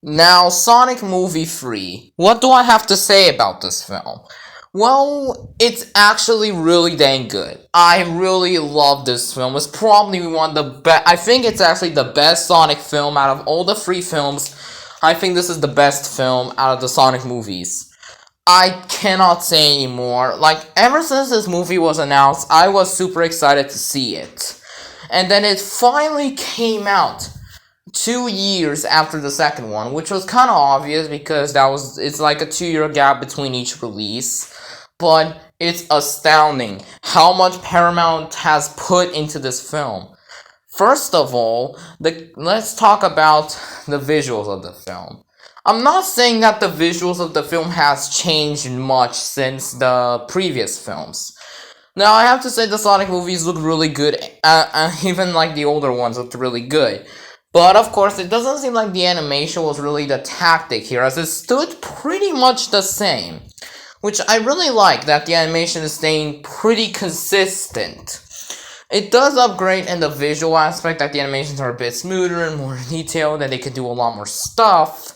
Now, Sonic Movie 3. What do I have to say about this film? Well, it's actually really dang good. I really love this film. It's probably one of the best. I think it's actually the best Sonic film out of all the three films. I think this is the best film out of the Sonic movies. I cannot say anymore. Like, ever since this movie was announced, I was super excited to see it. And then it finally came out 2 years after the second one, which was kind of obvious because it's like a 2 year gap between each release. But it's astounding how much Paramount has put into this film. First of all, let's talk about the visuals of the film. I'm not saying that the visuals of the film has changed much since the previous films. Now, I have to say the Sonic movies look really good, even like the older ones looked really good. But of course, it doesn't seem like the animation was really the tactic here, as it stood pretty much the same. Which I really like, that the animation is staying pretty consistent. It does upgrade in the visual aspect, that the animations are a bit smoother and more detailed, and they can do a lot more stuff.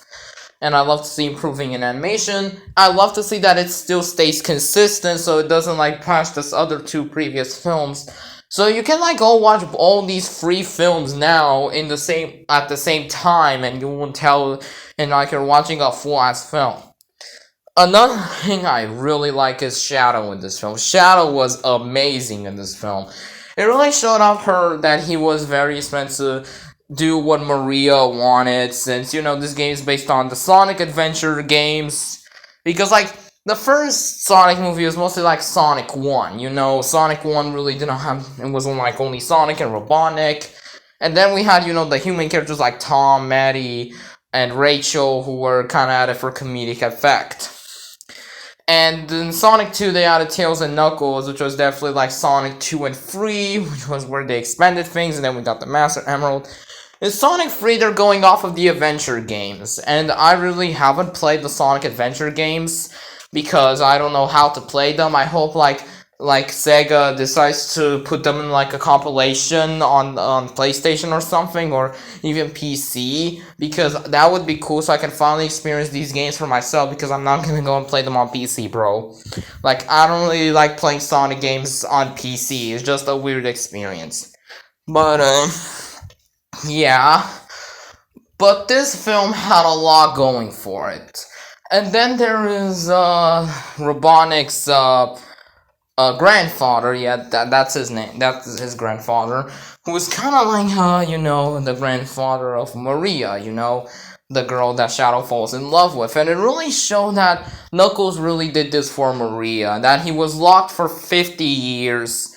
And I love to see improving in animation. I love to see that it still stays consistent, so it doesn't like pass this other two previous films. So you can like go watch all these three films now at the same time, and you won't tell, and like you're watching a full ass film. Another thing I really like is Shadow in this film. Shadow was amazing in this film. It really showed off that he was very spent to do what Maria wanted, since, this game is based on the Sonic adventure games. Because, like, the first Sonic movie was mostly like Sonic 1, Sonic 1 really didn't have, it was like only Sonic and Robotnik. And then we had, the human characters like Tom, Maddie, and Rachel, who were kind of added for comedic effect. And in Sonic 2, they added Tails and Knuckles, which was definitely like Sonic 2 and 3, which was where they expanded things, and then we got the Master Emerald. In Sonic 3, they're going off of the adventure games, and I really haven't played the Sonic adventure games, because I don't know how to play them. I hope, like Sega decides to put them in like a compilation on PlayStation or something, or even PC, because that would be cool, so I can finally experience these games for myself, because I'm not gonna go and play them on PC, bro. Like, I don't really like playing Sonic games on PC, it's just a weird experience. But, yeah. But this film had a lot going for it. And then there is, Robotnik's, grandfather, that's his name, that's his grandfather, who was kind of like, the grandfather of Maria, the girl that Shadow falls in love with, and it really showed that Knuckles really did this for Maria, that he was locked for 50 years,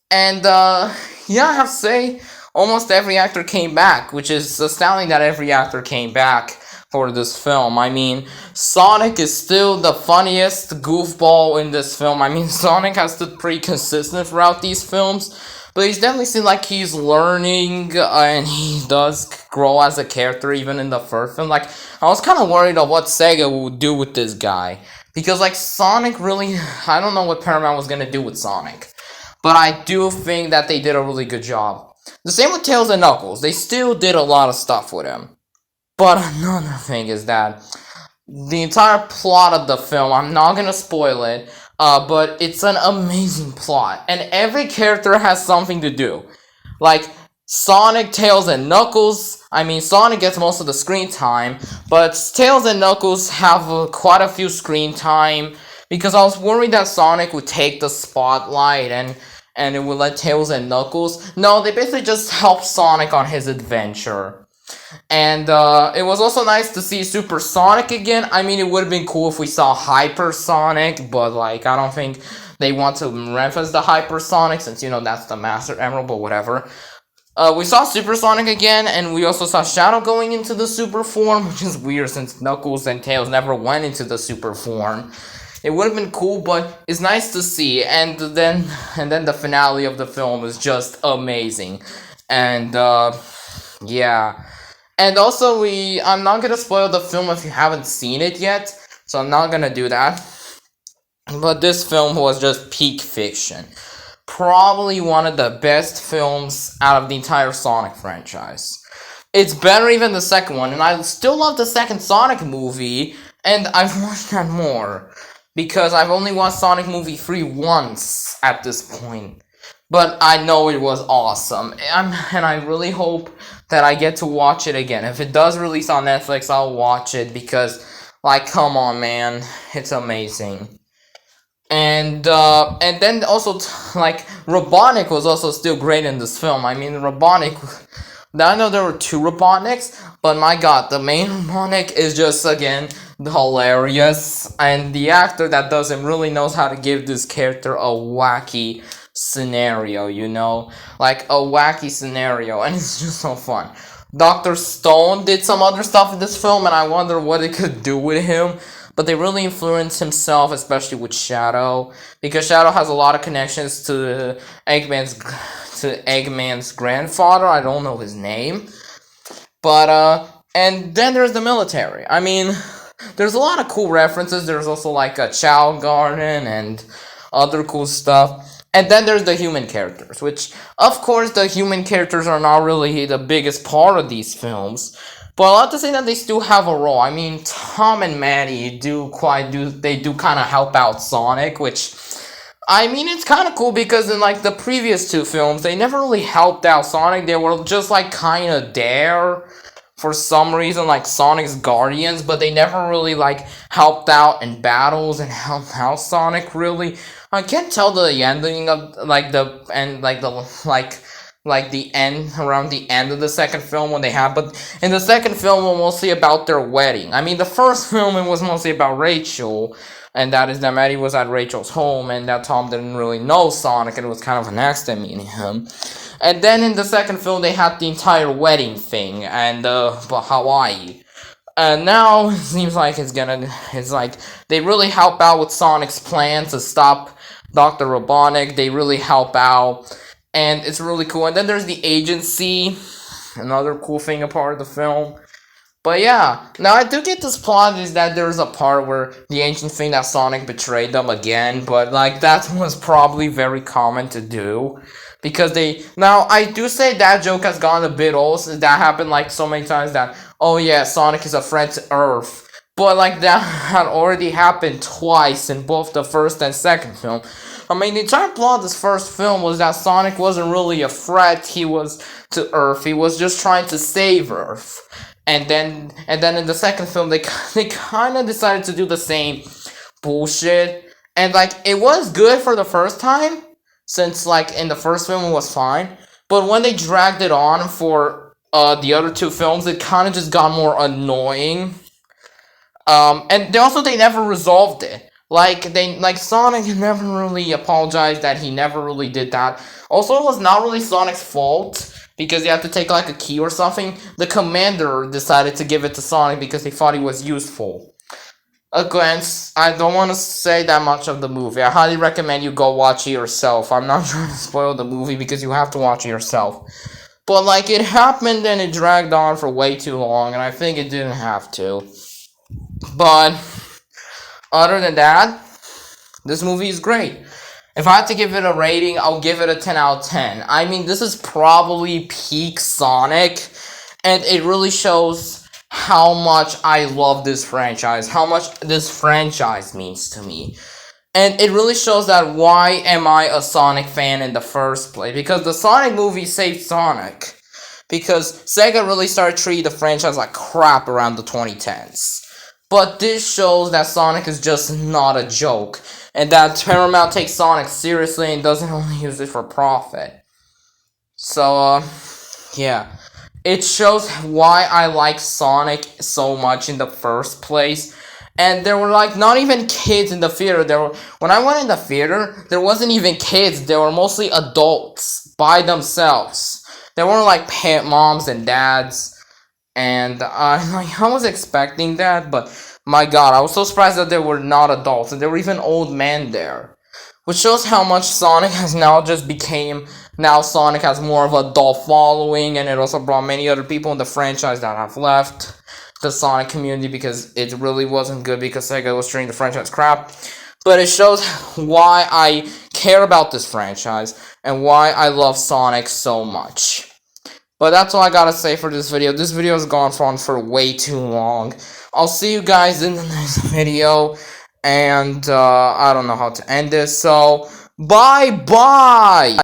and, yeah, I have to say, almost every actor came back, which is astounding that every actor came back for this film. I mean, Sonic is still the funniest goofball in this film. I mean, Sonic has stood pretty consistent throughout these films, but he's definitely seemed like he's learning, and he does grow as a character even in the first film. Like, I was kind of worried of what Sega would do with this guy, because, like, Sonic really, I don't know what Paramount was gonna do with Sonic, but I do think that they did a really good job. The same with Tails and Knuckles. They still did a lot of stuff with him. But another thing is that the entire plot of the film, I'm not gonna spoil it, but it's an amazing plot, and every character has something to do. Like, Sonic, Tails, and Knuckles, I mean, Sonic gets most of the screen time, but Tails and Knuckles have quite a few screen time, because I was worried that Sonic would take the spotlight, and it would let Tails and Knuckles. No, they basically just help Sonic on his adventure. And it was also nice to see Super Sonic again. I mean, it would have been cool if we saw Hyper Sonic, but like, I don't think they want to reference the Hyper Sonic, since, that's the Master Emerald, but whatever. We saw Super Sonic again, and we also saw Shadow going into the super form, which is weird since Knuckles and Tails never went into the super form. It would have been cool, but it's nice to see, and then the finale of the film is just amazing. And, yeah. And also, I'm not gonna spoil the film if you haven't seen it yet, so I'm not gonna do that. But this film was just peak fiction. Probably one of the best films out of the entire Sonic franchise. It's better even the second one, and I still love the second Sonic movie, and I've watched that more because I've only watched Sonic movie 3 once at this point. But I know it was awesome, and I really hope that I get to watch it again. If it does release on Netflix, I'll watch it because, like, come on, man, it's amazing. And then also like Robotnik was also still great in this film. I mean, Robotnik. I know there were two Robotniks, but my God, the main Robotnik is just again hilarious, and the actor that does him really knows how to give this character a wacky scenario. Like a wacky scenario, and it's just so fun. Dr. Stone did some other stuff in this film, and I wonder what it could do with him. But they really influenced himself, especially with Shadow, because Shadow has a lot of connections to Eggman's grandfather. I don't know his name, but and then there's the military. I mean, there's a lot of cool references. There's also like a Chow Garden and other cool stuff. And then there's the human characters, which, of course, the human characters are not really the biggest part of these films. But I'll have to say that they still have a role. I mean, Tom and Maddie they do kind of help out Sonic, which, I mean, it's kind of cool because in, like, the previous two films, they never really helped out Sonic. They were just, like, kind of there for some reason, like Sonic's Guardians, but they never really, like, helped out in battles and helped out Sonic, really. I can't tell the ending of, like, the end, around the end of the second film when they have, but in the second film, it was mostly about their wedding. I mean, the first film, it was mostly about Rachel, and that is that Maddie was at Rachel's home, and that Tom didn't really know Sonic, and it was kind of an accident meeting him. And then in the second film, they had the entire wedding thing, and, Hawaii. And now, it seems like it's like, they really help out with Sonic's plan to stop Dr. Robotnik. They really help out, and it's really cool. And then there's the agency, another cool thing, a part of the film. But yeah, now I do get this plot is that there's a part where the ancient thing that Sonic betrayed them again, but like that was probably very common to do. Because now I do say that joke has gone a bit old, since that happened like so many times that, oh yeah, Sonic is a friend to Earth. But like that had already happened twice in both the first and second film. I mean, the entire plot of this first film was that Sonic wasn't really a threat, he was to Earth, he was just trying to save Earth. And then in the second film, they kind of decided to do the same bullshit. And, like, it was good for the first time, since, like, in the first film it was fine. But when they dragged it on for the other two films, it kind of just got more annoying. And they never resolved it. Like Sonic never really apologized that he never really did that. Also, it was not really Sonic's fault, because he had to take like a key or something. The commander decided to give it to Sonic because he thought he was useful. Again, I don't want to say that much of the movie. I highly recommend you go watch it yourself. I'm not trying to spoil the movie because you have to watch it yourself. But like, it happened and it dragged on for way too long, and I think it didn't have to. But other than that, this movie is great. If I had to give it a rating, I'll give it a 10 out of 10. I mean, this is probably peak Sonic, and it really shows how much I love this franchise, how much this franchise means to me. And it really shows that why am I a Sonic fan in the first place? Because the Sonic movie saved Sonic. Because Sega really started treating the franchise like crap around the 2010s. But this shows that Sonic is just not a joke, and that Paramount takes Sonic seriously and doesn't only use it for profit. So, yeah. It shows why I like Sonic so much in the first place. And there were like not even kids in the theater. When I went in the theater, there wasn't even kids. There were mostly adults by themselves. There weren't like moms and dads. And I was expecting that, but my God, I was so surprised that there were not adults, and there were even old men there. Which shows how much Sonic has now Sonic has more of a adult following, and it also brought many other people in the franchise that have left the Sonic community because it really wasn't good because Sega was treating the franchise crap. But it shows why I care about this franchise, and why I love Sonic so much. But that's all I gotta say for this video. This video has gone on for way too long. I'll see you guys in the next video. And I don't know how to end this, so bye bye!